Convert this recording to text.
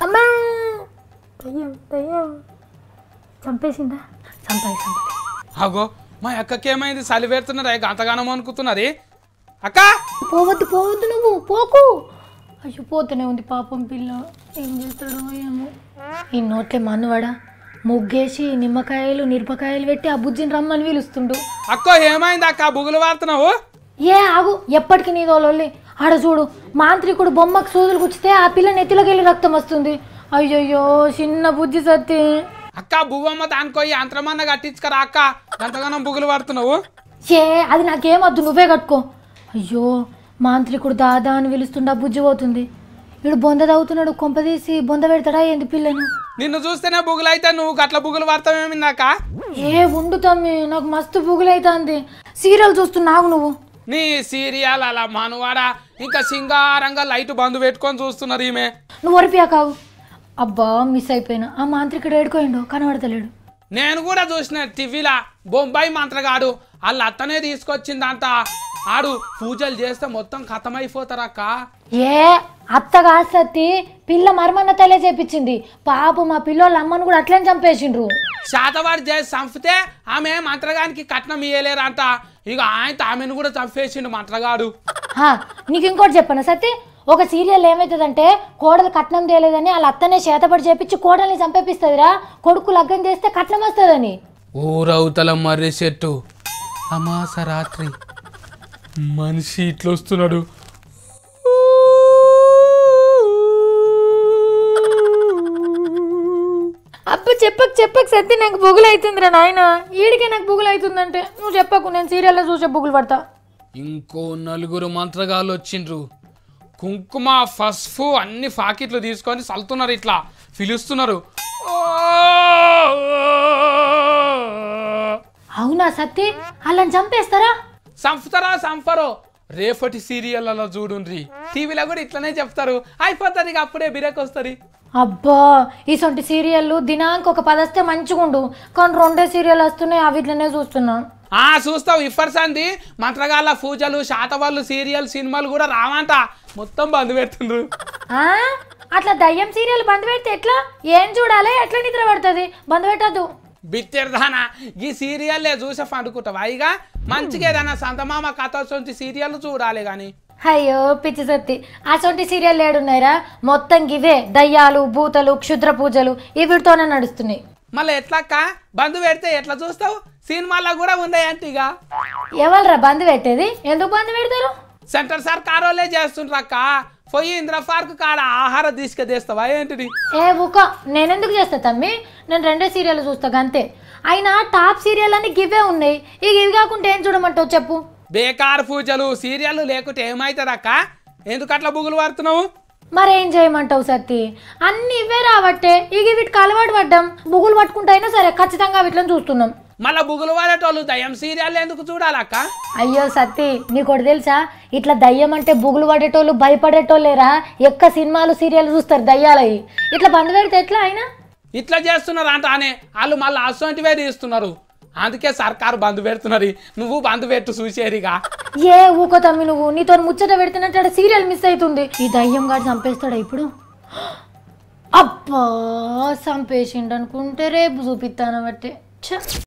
అమ్మా చంపేసిందా? చంపేసింది. అగో మా అక్కకి ఏమైంది? చలి పెడుతున్నారు అంతగానం అనుకుంటున్నది. అక్క పోవద్దు పోవద్దు, నువ్వు పోకు. అయ్యో పోతూనే ఉంది పాపం పిల్ల, ఏం చేస్తాడో ఏమో. ఈ నోట్లే మన్నువాడా ముగ్గేసి నిమ్మకాయలు మిరపకాయలు పెట్టి ఆ బుజ్జిని రమ్మని పిలుస్తుండు. అక్కో ఏమైంది అక్క? బుగులు వాడుతున్నావు? ఏ ఆగు, ఎప్పటికి నీ తోలొల్లి. ఆడ చూడు, మాంత్రికుడు బొమ్మకు సూదులు గుచ్చితే ఆ పిల్ల నెత్తిలోకి వెళ్ళి రక్తం వస్తుంది. అయ్యయ్యో చిన్న బుజ్జి సత్తి. అక్క బువ్వమ్మ దానికోయి అంతరమన్న కట్టించుకరా అక్క, అంతగానం బుగులు వాడుతున్నావు. ఏ అది నాకేమొద్దు, నువ్వే కట్టుకో. అయ్యో మాంత్రికుడు దాదా అని పిలుస్తుండా, బుజ్జి పోతుంది. వీడు బొంద తవ్వుతున్నాడు, కొంపదీసి బొంద పెడతాడా ఏంది పిల్లను? నిన్ను చూస్తేనే బుగులు అయితే నువ్వు గట్ల బుగులు వాడతావేమిందాక? ఏ ఉండు తమ్మి, నాకు మస్తు బుగులైతుంది. సీరియల్ చూస్తున్నావు నువ్వు? నీ సీరియల్ అలా మనవాడా ఇంకా సింగారంగా లైట్ బంద్ పెట్టుకొని చూస్తున్నారు ఈమె. నువ్వు ఒరిపియా కావు. అబ్బా మిస్ అయిపోయినా. ఆ మాంత్రికుడు ఏడుకోయిండో కనబడతలేడు. నేను కూడా చూసిన టీవీలా బొంబాయి మంత్రగాడు వాళ్ళ అత్తనే తీసుకొచ్చిందంట. ఆడు పూజలు చేస్తే మొత్తం ఖతమైపోతారక్క. ఏ అత్తగా సత్తి పిల్ల మర్మన్న తలే చేపించింది. పాపం మా పిల్లోళ్ళ అమ్మను కూడా అట్లనే చంపేసిండ్రు. శాతవాడు చేసి చంపితే ఆమె మంత్రగానికి కట్నం ఇయ్యలేరంట. ఇక ఆయన ఆమెను కూడా చంపేసిండు మంత్రగాడు. నీకు ఇంకోటి చెప్పను సత్తి, ఒక సీరియల్ ఏమవుతుందంటే కోడలు కట్నం తేలేదని వాళ్ళ అత్తనే చేతపడి చేపించి కోడల్ని చంపేపిస్తుందిరా. కొడుకు లగ్గం చేస్తే కట్నం వస్తుందని. ఊరవుతల మర్రి చెట్టు అమాస రాత్రి మనిషి ఇట్లా వస్తున్నాడు. అబ్బా చెప్పకు చెప్పకు సత్తి, నాకు బుగులు అవుతుందిరా నాయన. ఈడికే నాకు బుగులు అవుతుందంటే నువ్వు చెప్పకు, నేను సీరియల్లో చూసే బుగులు పడతా. ఇంకో 4 మంత్రగాళ్ళు వచ్చిండ్రు. కుంకుమ పసుపు అన్ని పాకెట్లు తీసుకొని చల్లుతున్నారు, ఇట్లా పిలుస్తున్నారు. అవునా సత్తి, వాళ్ళని చంపేస్తారా? చంపుతారా చంపరో రేపటి సీరియల్లో చూడుండ్రి. టీవీలో కూడా ఇట్లనే చెప్తారు. అయిపోతుంది అప్పుడే బిరేక్ వస్తుంది. అబ్బా ఈసొంటి సీరియల్ దినానికి ఒక 10 వస్తే మంచిగుండు, కానీ 2 సీరియల్ వస్తున్నాయి, అవి ఇట్లనే చూస్తున్నా. చూస్తావు ఇఫర్సంది మంత్రగాళ్ళ పూజలు శాతవాళ్ళు సీరియల్ సినిమాలు కూడా రావంట, మొత్తం బంద్ పెడుతుండ్రు. అట్లా దయ్యం సీరియల్ బంద్ పెడితే ఎట్లా? ఏం చూడాలి? ఎట్లా నిద్ర పడుతుంది? బంద్ పెట్టద్దు. బిత్తెరదానా ఈ సీరియల్లే చూసే పండుకుంటావా? ఇక మంచిగా ఏదైనా సంతమామ కథ సీరియల్ చూడాలి గాని. అయ్యో పిచ్చి సత్తి, అసొంటి సీరియల్ ఏడున్నాయిరా? మొత్తం గివే దయ్యాలు భూతలు క్షుద్ర పూజలు వీటితోనే నడుస్తున్నాయి. మళ్ళీ ఎట్లక్క బంద్ పెడితే ఎట్లా చూస్తావు? సినిమాల్లో కూడా ఉన్నాయంట. ఇక ఎవరురా బంద్ పెట్టేది? ఎందుకు బంద్ పెడతారు? సెంటర్ సర్కారోళ్ళే చేస్తుండ్రక్క. పోయి ఇంద్ర పార్క్ కాడ ఆహారం తీసుకెదేస్తావా ఏంటిది? ఏ ఊక, నేనెందుకు చేస్తా తమ్మి, నేను 2 సీరియల్ చూస్తా అంతే. అయినా టాప్ సీరియల్ అని గివే ఉన్నాయి, ఇక ఇవి కాకుండా ఏం చూడమంటావు చెప్పు? బేకార్ పూజలు సీరియల్ లేకుంటే ఏమవుతుందక్క? ఎందుకు అట్లా బుగులు పడుతున్నావు? మరేం చేయమంటావు సత్తి, అన్ని ఇవే రావట్టే, ఇక వీటికి అలవాటు పడ్డాం. బుగులు పట్టుకుంటే అయినా సరే ఖచ్చితంగా వీటిని చూస్తున్నాం. మళ్ళా బుగులు పడేటోళ్ళు దయ్యం సీరియల్ ఎందుకు చూడాలక్క? అయ్యో సత్తి, నీకోటి తెలుసా? ఇట్లా దయ్యం అంటే బుగులు పడేటోళ్ళు భయపడేటోళ్ళేరా ఎక్క సినిమాలు సీరియల్ చూస్తారు దయ్యాలవి. ఇట్లా బంద్ పెడితే ఎట్లా? అయినా ఇట్లా చేస్తున్నారు అంట అనే వాళ్ళు మళ్ళీ అసొంటివే తీస్తున్నారు. అందుకే సర్కారు బంద్ పెడుతున్నది. నువ్వు బంద్ పెట్టు చూసేరిగా. ఏ ఊకో తమ్మి, నువ్వు నీతో ముచ్చట పెడుతున్నట్టు సీరియల్ మిస్ అవుతుంది. ఈ దయ్యం గాడు చంపేస్తాడా ఇప్పుడు? అబ్బా చంపేసిండు అనుకుంటే రేపు చూపిస్తాను బట్టే.